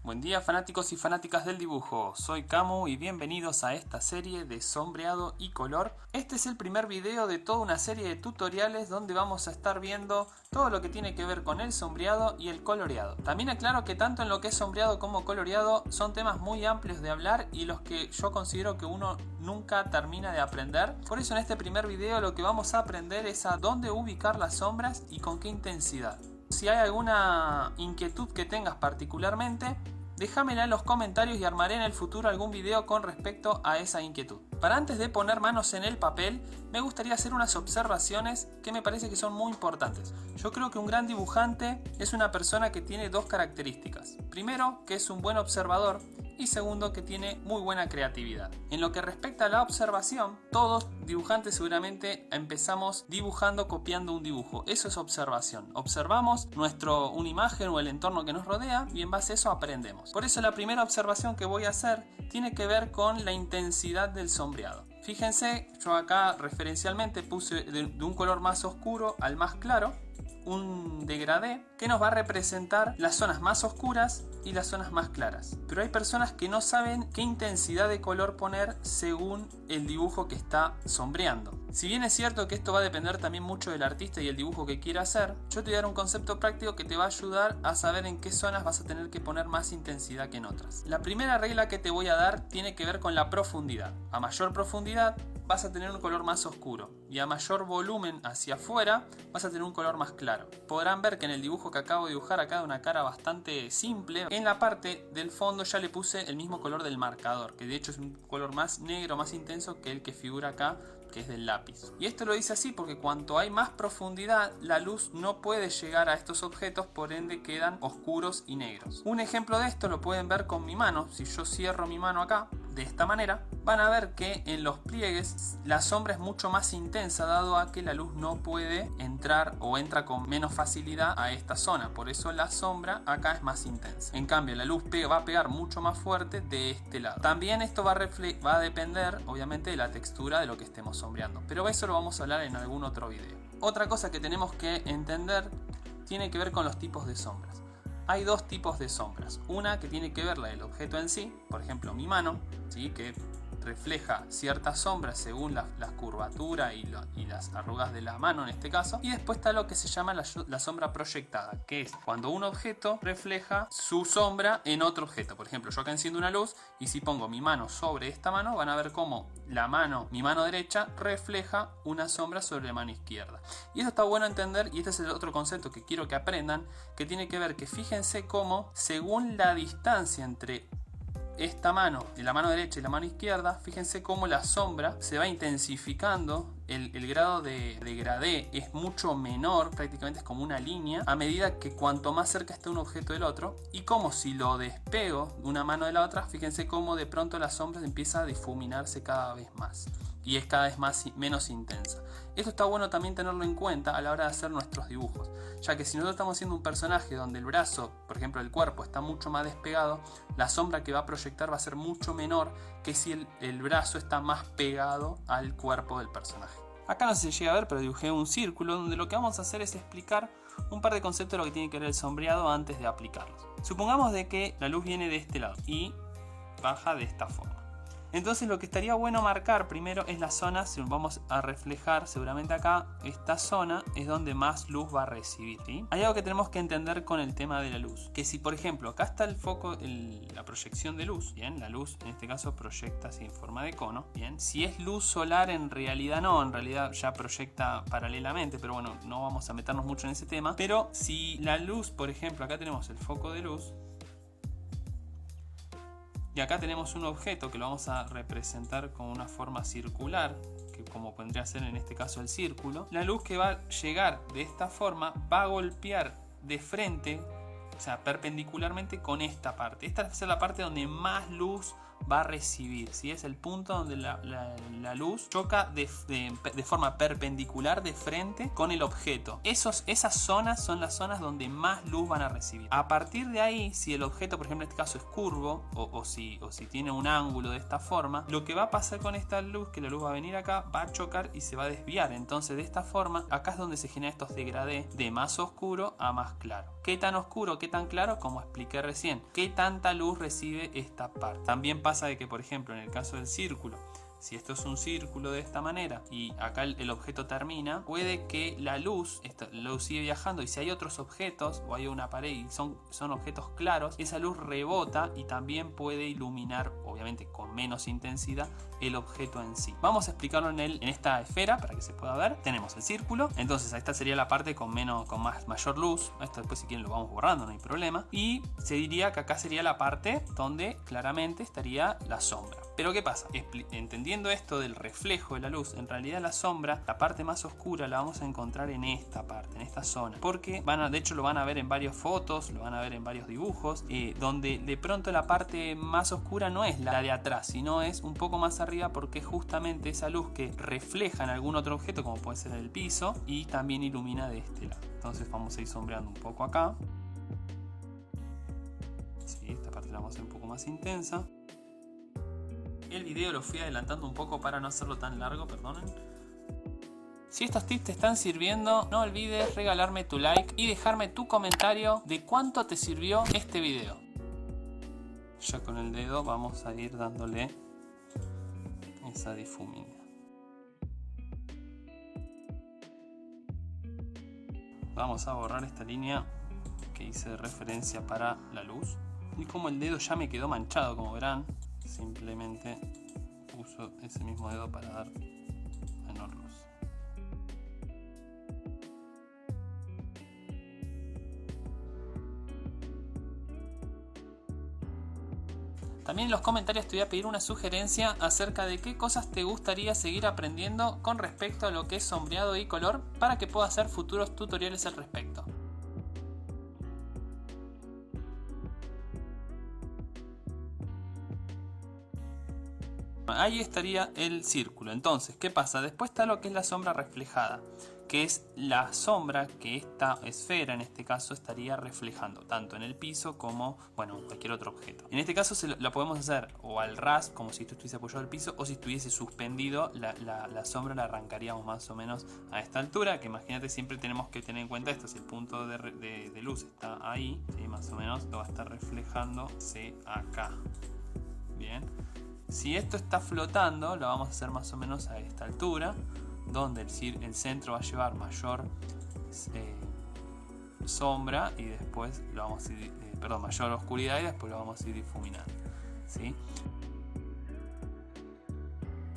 Buen día fanáticos y fanáticas del dibujo, soy Camu y bienvenidos a esta serie de sombreado y color. Este es el primer video de toda una serie de tutoriales donde vamos a estar viendo todo lo que tiene que ver con el sombreado y el coloreado. También aclaro que tanto en lo que es sombreado como coloreado son temas muy amplios de hablar y los que yo considero que uno nunca termina de aprender. Por eso en este primer video lo que vamos a aprender es a dónde ubicar las sombras y con qué intensidad. Si hay alguna inquietud que tengas particularmente, déjamela en los comentarios y armaré en el futuro algún video con respecto a esa inquietud. Para antes de poner manos en el papel, me gustaría hacer unas observaciones que me parece que son muy importantes. Yo creo que un gran dibujante es una persona que tiene dos características. Primero, que es un buen observador. Y segundo, que tiene muy buena creatividad. En lo que respecta a la observación, todos dibujantes seguramente empezamos dibujando, copiando un dibujo. Eso es observación. Observamos una imagen o el entorno que nos rodea y en base a eso aprendemos. Por eso la primera observación que voy a hacer tiene que ver con la intensidad del sombreado. Fíjense, yo acá referencialmente puse de un color más oscuro al más claro un degradé que nos va a representar las zonas más oscuras y las zonas más claras. Pero hay personas que no saben qué intensidad de color poner según el dibujo que está sombreando. Si bien es cierto que esto va a depender también mucho del artista y el dibujo que quiera hacer, yo te voy a dar un concepto práctico que te va a ayudar a saber en qué zonas vas a tener que poner más intensidad que en otras. La primera regla que te voy a dar tiene que ver con la profundidad. A mayor profundidad vas a tener un color más oscuro y a mayor volumen hacia afuera vas a tener un color más claro. Podrán ver que en el dibujo que acabo de dibujar acá de una cara bastante simple, en la parte del fondo ya le puse el mismo color del marcador, que de hecho es un color más negro, más intenso que el que figura acá, que es del lápiz. Y esto lo hice así porque cuanto hay más profundidad, la luz no puede llegar a estos objetos, por ende quedan oscuros y negros. Un ejemplo de esto lo pueden ver con mi mano. Si yo cierro mi mano acá, de esta manera, van a ver que en los pliegues la sombra es mucho más intensa, dado a que la luz no puede entrar o entra con menos facilidad a esta zona. Por eso la sombra acá es más intensa. En cambio, la luz va a pegar mucho más fuerte de este lado. También esto va a depender, obviamente, de la textura de lo que estemos sombreando. Pero eso lo vamos a hablar en algún otro video. Otra cosa que tenemos que entender tiene que ver con los tipos de sombras. Hay dos tipos de sombras. Una que tiene que ver la del objeto en sí, por ejemplo mi mano, ¿sí? Que refleja ciertas sombras según la curvatura y las arrugas de la mano en este caso. Y después está lo que se llama la sombra proyectada, que es cuando un objeto refleja su sombra en otro objeto. Por ejemplo, yo acá enciendo una luz y si pongo mi mano sobre esta mano, van a ver cómo mi mano derecha refleja una sombra sobre la mano izquierda. Y eso está bueno entender, y este es el otro concepto que quiero que aprendan, que tiene que ver que fíjense cómo según la distancia entre esta mano, la mano derecha y la mano izquierda, fíjense cómo la sombra se va intensificando. El grado de degradé es mucho menor, prácticamente es como una línea, a medida que cuanto más cerca esté un objeto del otro. Y como si lo despego de una mano de la otra, fíjense cómo de pronto la sombra empieza a difuminarse cada vez más y es cada vez menos intensa. Esto está bueno también tenerlo en cuenta a la hora de hacer nuestros dibujos, ya que si nosotros estamos haciendo un personaje donde el brazo, por ejemplo el cuerpo, está mucho más despegado, la sombra que va a proyectar va a ser mucho menor que si el brazo está más pegado al cuerpo del personaje. Acá no se llega a ver, pero dibujé un círculo donde lo que vamos a hacer es explicar un par de conceptos de lo que tiene que ver el sombreado antes de aplicarlos. Supongamos de que la luz viene de este lado y baja de esta forma. Entonces lo que estaría bueno marcar primero es la zona, si vamos a reflejar seguramente acá, esta zona es donde más luz va a recibir, ¿sí? Hay algo que tenemos que entender con el tema de la luz, que si por ejemplo acá está el foco, la proyección de luz, bien, la luz en este caso proyecta así en forma de cono, bien, si es luz solar en realidad ya proyecta paralelamente, pero bueno, no vamos a meternos mucho en ese tema. Pero si la luz, por ejemplo, acá tenemos el foco de luz, y acá tenemos un objeto que lo vamos a representar con una forma circular, que como vendría a ser en este caso el círculo. La luz que va a llegar de esta forma va a golpear de frente, o sea, perpendicularmente con esta parte. Esta va a ser la parte donde más luz va a recibir, ¿sí? Es el punto donde la luz choca de forma perpendicular de frente con el objeto. Esas zonas son las zonas donde más luz van a recibir. A partir de ahí, si el objeto, por ejemplo en este caso es curvo, o si tiene un ángulo de esta forma, lo que va a pasar con esta luz, que la luz va a venir acá, va a chocar y se va a desviar. Entonces de esta forma, acá es donde se generan estos degradés de más oscuro a más claro. ¿Qué tan oscuro, qué tan claro? Como expliqué recién. ¿Qué tanta luz recibe esta parte? También pasa de que, por ejemplo, en el caso del círculo, si esto es un círculo de esta manera y acá el objeto termina, puede que la luz sigue viajando, y si hay otros objetos o hay una pared y son objetos claros, esa luz rebota y también puede iluminar, obviamente con menos intensidad, el objeto en sí. Vamos a explicarlo en esta esfera para que se pueda ver. Tenemos el círculo, entonces esta sería la parte con mayor luz. Esto después si quieren lo vamos borrando, no hay problema. Y se diría que acá sería la parte donde claramente estaría la sombra. Pero ¿qué pasa? Entendiendo esto del reflejo de la luz, en realidad la sombra, la parte más oscura, la vamos a encontrar en esta parte, en esta zona. Porque de hecho lo van a ver en varias fotos, lo van a ver en varios dibujos, donde de pronto la parte más oscura no es la de atrás, sino es un poco más arriba, porque justamente esa luz que refleja en algún otro objeto, como puede ser el piso, y también ilumina de este lado. Entonces vamos a ir sombreando un poco acá. Sí, esta parte la vamos a hacer un poco más intensa. El video lo fui adelantando un poco para no hacerlo tan largo, perdonen. Si estos tips te están sirviendo, no olvides regalarme tu like y dejarme tu comentario de cuánto te sirvió este video. Ya con el dedo vamos a ir dándole esa difumina. Vamos a borrar esta línea que hice de referencia para la luz. Y como el dedo ya me quedó manchado, como verán, simplemente uso ese mismo dedo para dar menor luz. También en los comentarios te voy a pedir una sugerencia acerca de qué cosas te gustaría seguir aprendiendo con respecto a lo que es sombreado y color, para que pueda hacer futuros tutoriales al respecto. Ahí estaría el círculo. Entonces, ¿qué pasa? Después está lo que es la sombra reflejada, que es la sombra que esta esfera en este caso estaría reflejando, tanto en el piso como, bueno, cualquier otro objeto. En este caso la podemos hacer o al ras, como si esto estuviese apoyado al piso, o si estuviese suspendido, la sombra la arrancaríamos más o menos a esta altura, que imagínate, siempre tenemos que tener en cuenta esto: si el punto de luz está ahí, ¿sí? Más o menos lo va a estar reflejándose acá. Bien. Si esto está flotando, lo vamos a hacer más o menos a esta altura, donde el centro va a llevar mayor sombra, y después lo vamos a ir, mayor oscuridad, y después lo vamos a ir difuminando, ¿sí?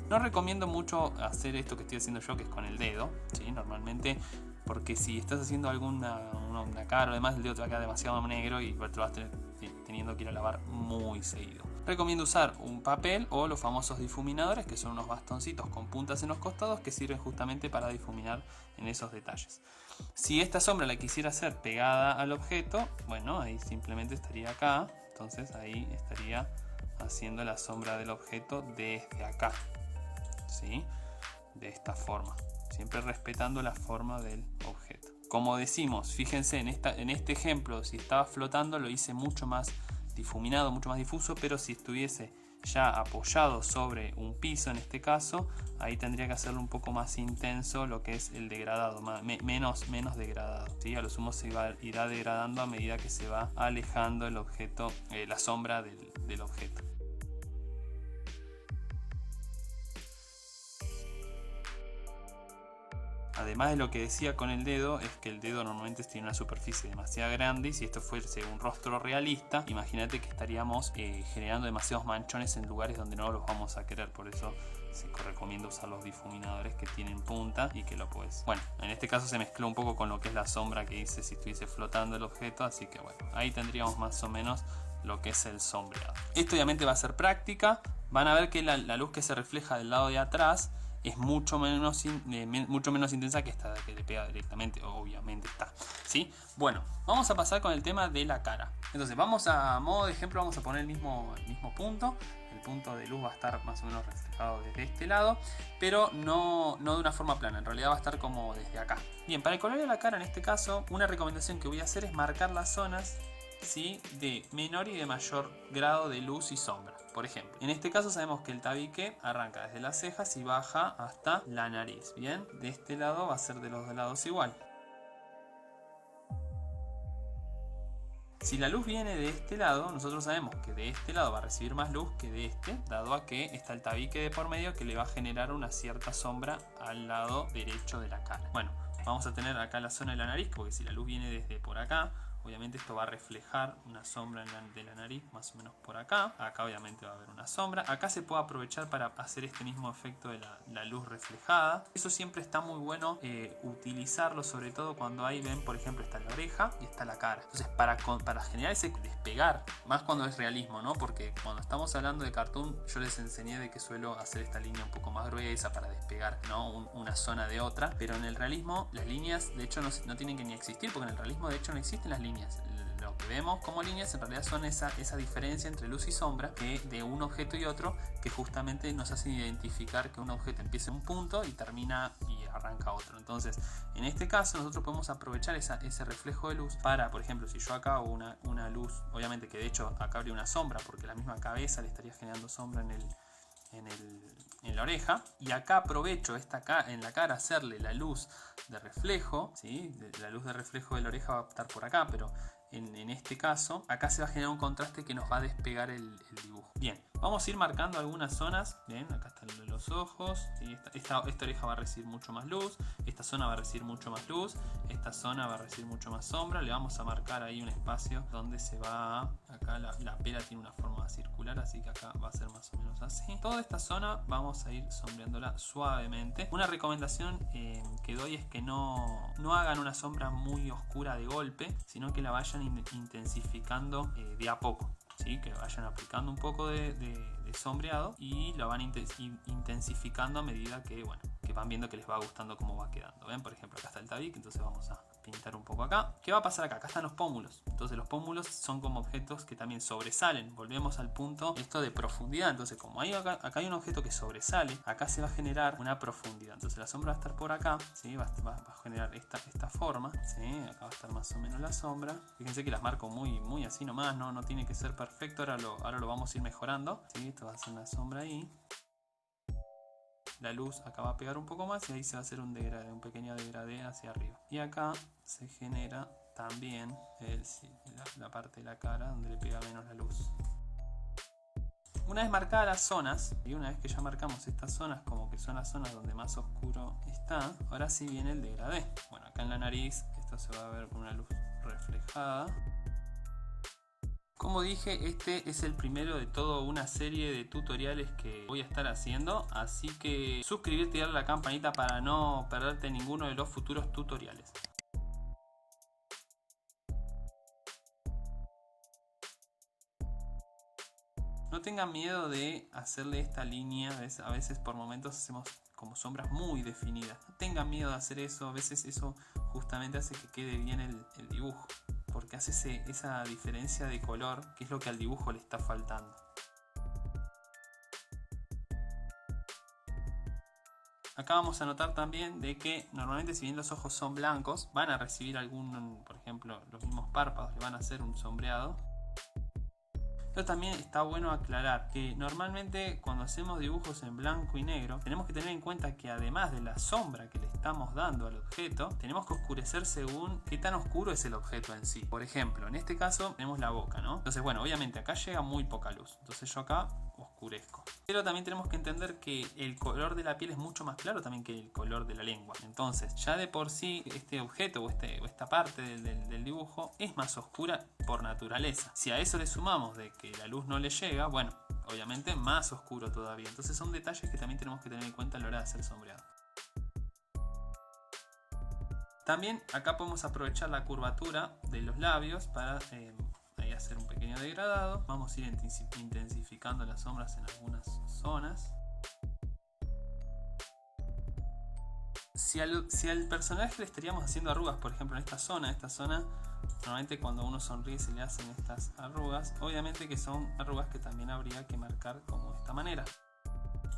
No recomiendo mucho hacer esto que estoy haciendo yo, que es con el dedo, ¿sí? Normalmente, porque si estás haciendo una cara o demás, el dedo te va a quedar demasiado negro y te vas teniendo que ir a lavar muy seguido. Recomiendo usar un papel o los famosos difuminadores, que son unos bastoncitos con puntas en los costados que sirven justamente para difuminar en esos detalles. Si esta sombra la quisiera hacer pegada al objeto, bueno, ahí simplemente estaría acá, entonces ahí estaría haciendo la sombra del objeto desde acá, ¿sí? De esta forma, siempre respetando la forma del objeto. Como decimos, fíjense en este ejemplo, si estaba flotando lo hice mucho más difuminado, mucho más difuso, pero si estuviese ya apoyado sobre un piso en este caso, ahí tendría que hacerlo un poco más intenso, lo que es el degradado, menos degradado, ¿sí? A lo sumo se irá degradando a medida que se va alejando el objeto, la sombra del objeto. Además de lo que decía con el dedo, es que el dedo normalmente tiene una superficie demasiado grande, y si esto fuese un rostro realista, imagínate que estaríamos generando demasiados manchones en lugares donde no los vamos a querer. Por eso se recomienda usar los difuminadores que tienen punta y que lo puedes. Bueno, en este caso se mezcló un poco con lo que es la sombra que hice si estuviese flotando el objeto, así que bueno, ahí tendríamos más o menos lo que es el sombreado. Esto obviamente va a ser práctica. Van a ver que la luz que se refleja del lado de atrás es mucho menos intensa que esta que le pega directamente, obviamente está, ¿sí? Bueno, vamos a pasar con el tema de la cara. Entonces vamos a modo de ejemplo, vamos a poner el mismo punto, el punto de luz va a estar más o menos reflejado desde este lado, pero no de una forma plana, en realidad va a estar como desde acá. Bien, para el color de la cara en este caso, una recomendación que voy a hacer es marcar las zonas, ¿sí?, de menor y de mayor grado de luz y sombra. Por ejemplo, en este caso sabemos que el tabique arranca desde las cejas y baja hasta la nariz. Bien, de este lado va a ser de los dos lados igual. Si la luz viene de este lado, nosotros sabemos que de este lado va a recibir más luz que de este, dado a que está el tabique de por medio que le va a generar una cierta sombra al lado derecho de la cara. Bueno, vamos a tener acá la zona de la nariz, porque si la luz viene desde por acá, obviamente esto va a reflejar una sombra de la nariz más o menos por acá. Acá obviamente va a haber una sombra. Acá se puede aprovechar para hacer este mismo efecto de la luz reflejada. Eso siempre está muy bueno utilizarlo, sobre todo cuando ahí ven, por ejemplo, está la oreja y está la cara. Entonces para generar ese despegar, más cuando es realismo, ¿no? Porque cuando estamos hablando de cartoon, yo les enseñé de que suelo hacer esta línea un poco más gruesa para despegar, ¿no?, una zona de otra. Pero en el realismo las líneas de hecho no tienen que ni existir, porque en el realismo de hecho no existen las líneas. Lo que vemos como líneas en realidad son esa diferencia entre luz y sombra de un objeto y otro, que justamente nos hacen identificar que un objeto empieza en un punto y termina y arranca otro. Entonces en este caso nosotros podemos aprovechar ese reflejo de luz para, por ejemplo, si yo acá hago una luz, obviamente que de hecho acá habría una sombra porque la misma cabeza le estaría generando sombra en la oreja, y acá aprovecho en la cara hacerle la luz de reflejo, ¿sí? La luz de reflejo de la oreja va a estar por acá, pero en este caso acá se va a generar un contraste que nos va a despegar el dibujo. Bien, vamos a ir marcando algunas zonas. Bien, acá están los ojos, ¿sí? Esta oreja va a recibir mucho más luz, esta zona va a recibir mucho más luz, esta zona va a recibir mucho más sombra. Le vamos a marcar ahí un espacio donde se va acá la pera tiene una forma circular, así que acá va a ser más o menos así. Toda esta zona vamos a ir sombreándola suavemente. Una recomendación que doy es que no hagan una sombra muy oscura de golpe, sino que la vayan intensificando de a poco, ¿sí? Que vayan aplicando un poco de sombreado y lo van intensificando a medida que, bueno, que van viendo que les va gustando cómo va quedando. ¿Ven? Por ejemplo, acá está el tabique, entonces vamos a pintar un poco acá. ¿Qué va a pasar acá? Acá están los pómulos. Entonces los pómulos son como objetos que también sobresalen. Volvemos al punto esto de profundidad. Entonces como acá hay un objeto que sobresale, acá se va a generar una profundidad. Entonces la sombra va a estar por acá, ¿sí? va a generar esta forma, ¿sí? Acá va a estar más o menos la sombra. Fíjense que las marco muy así nomás, no tiene que ser perfecto. Ahora lo vamos a ir mejorando, ¿sí? Esto va a ser una sombra ahí. La luz acá va a pegar un poco más y ahí se va a hacer un pequeño degradé hacia arriba. Y acá se genera también la parte de la cara donde le pega menos la luz. Una vez marcadas las zonas, y una vez que ya marcamos estas zonas como que son las zonas donde más oscuro está, ahora sí viene el degradé. Bueno, acá en la nariz esto se va a ver con una luz reflejada. Como dije, este es el primero de toda una serie de tutoriales que voy a estar haciendo, así que suscribirte y darle a la campanita para no perderte ninguno de los futuros tutoriales. No tengan miedo de hacerle esta línea, a veces por momentos hacemos como sombras muy definidas. No tengan miedo de hacer eso, a veces eso justamente hace que quede bien el dibujo, porque hace esa diferencia de color que es lo que al dibujo le está faltando. Acá vamos a notar también de que normalmente si bien los ojos son blancos, van a recibir por ejemplo, los mismos párpados le van a hacer un sombreado. Pero también está bueno aclarar que normalmente cuando hacemos dibujos en blanco y negro tenemos que tener en cuenta que además de la sombra que le estamos dando al objeto, tenemos que oscurecer según qué tan oscuro es el objeto en sí. Por ejemplo, en este caso tenemos la boca, ¿no? Entonces, bueno, obviamente acá llega muy poca luz, entonces yo acá oscurezco. Pero también tenemos que entender que el color de la piel es mucho más claro también que el color de la lengua. Entonces, ya de por sí este objeto o esta parte del dibujo es más oscura por naturaleza. Si a eso le sumamos de que la luz no le llega, bueno, obviamente más oscuro todavía. Entonces son detalles que también tenemos que tener en cuenta a la hora de hacer sombreado. También acá podemos aprovechar la curvatura de los labios para ahí hacer un pequeño degradado. Vamos a ir intensificando las sombras en algunas zonas. Si al personaje le estaríamos haciendo arrugas, por ejemplo en esta zona, normalmente cuando uno sonríe se le hacen estas arrugas. Obviamente que son arrugas que también habría que marcar como de esta manera.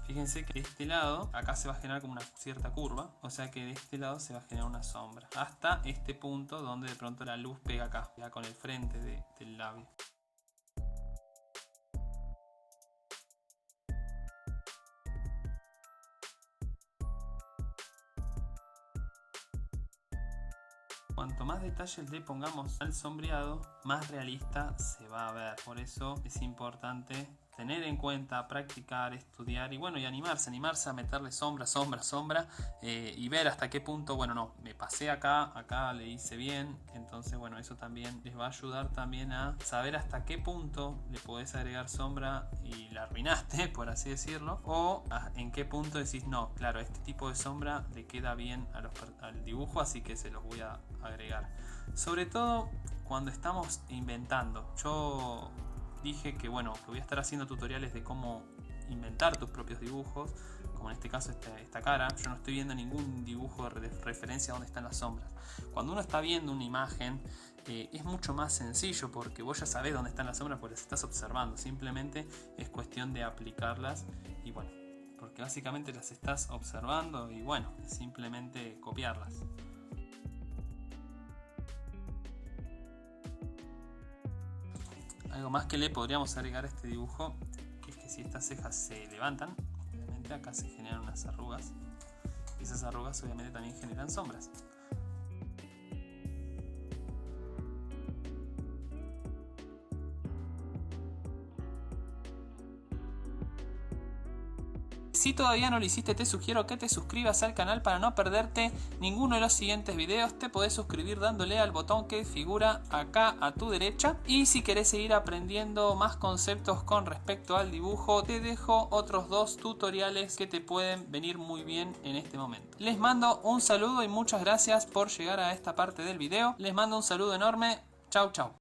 Fíjense que de este lado, acá se va a generar como una cierta curva, o sea que de este lado se va a generar una sombra. Hasta este punto donde de pronto la luz pega acá, ya con el frente del labio. Cuanto más detalles le pongamos al sombreado, más realista se va a ver. Por eso es importante tener en cuenta, practicar, estudiar y bueno, y animarse a meterle sombra y ver hasta qué punto, bueno, no, me pasé acá le hice bien. Entonces, bueno, eso también les va a ayudar también a saber hasta qué punto le podés agregar sombra y la arruinaste, por así decirlo, o en qué punto decís, no, claro, este tipo de sombra le queda bien al dibujo, así que se los voy a agregar. Sobre todo cuando estamos inventando. Yo dije que bueno, que voy a estar haciendo tutoriales de cómo inventar tus propios dibujos, como en este caso esta cara. Yo no estoy viendo ningún dibujo de referencia donde están las sombras. Cuando uno está viendo una imagen es mucho más sencillo porque vos ya sabés dónde están las sombras porque las estás observando. Simplemente es cuestión de aplicarlas y bueno, porque básicamente las estás observando y bueno, es simplemente copiarlas. Algo más que le podríamos agregar a este dibujo es que si estas cejas se levantan, obviamente acá se generan unas arrugas y esas arrugas obviamente también generan sombras. Si todavía no lo hiciste, te sugiero que te suscribas al canal para no perderte ninguno de los siguientes videos. Te podés suscribir dándole al botón que figura acá a tu derecha. Y si querés seguir aprendiendo más conceptos con respecto al dibujo, te dejo otros 2 tutoriales que te pueden venir muy bien en este momento. Les mando un saludo y muchas gracias por llegar a esta parte del video. Les mando un saludo enorme. Chau, chau.